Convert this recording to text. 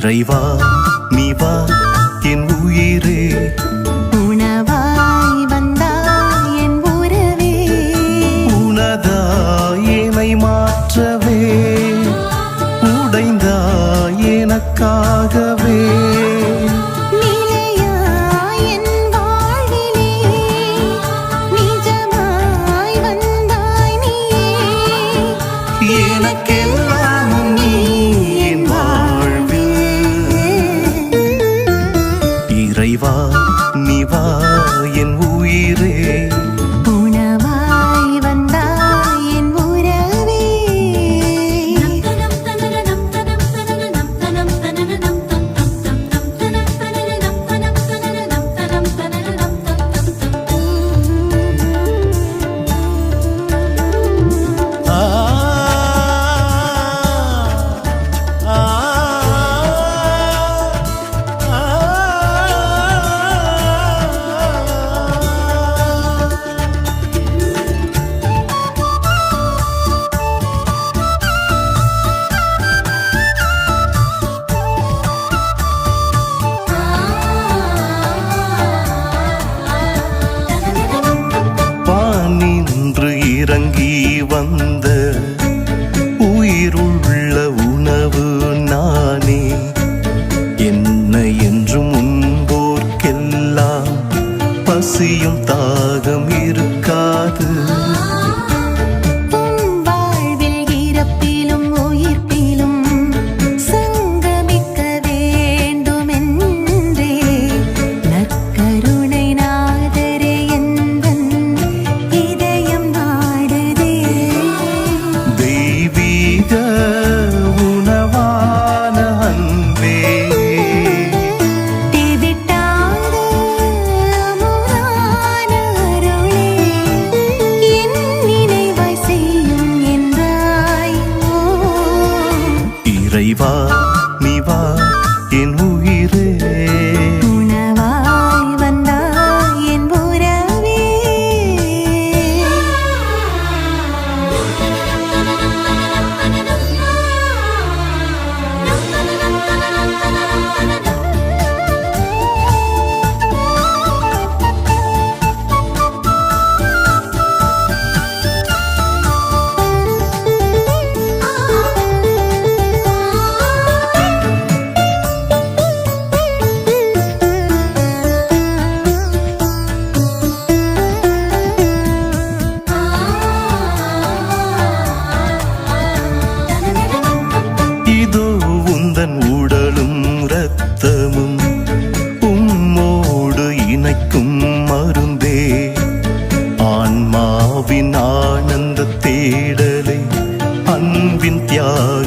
இறைவா நீ வா என் உயிரே, உணவாய் வந்தாய் என் உறவே, உனதாய் என்னை மாற்றவே, உடைந்தாய் எனக்காகவே, நிலையாய் என் வாழ்விலே, நிஜமாய் வந்தாய் நீயே, எனக்கெல்லாம் நீ என் வாழ்வில். இறைவா நீ வா என் உயிரே, உணவாய் வந்தாய் என் உறவே. வானின்று இறங்கி வந்த உயிருள்ள உணவு நானே, என்னை என்றும் உண்போர்க்கெல்லாம் பசியும் தாகம் இருக்காது. உன் வாழ்வில் இறப்பிலும் உயிர்ப்பிலும் சங்கமிக்க வேண்டுமென்றே நற்கருணை நாதரே எந்தன் இதயம் நாடுதே. தெய்வீக உணவான அன்பே, திவிட்டாத அமுதான அருளே, என் நினைவாய் செய்யும் என்றாய் ஓ. இறைவா நீ வா என் உயிரே, உணவாய் வந்தாய் என் உறவே. இதோ உந்தன் உடலும் இரத்தமும் உம்மோடு இணைக்கும் மருந்தே, ஆன்மாவின் ஆனந்த தேடலே, அன்பின் தியாக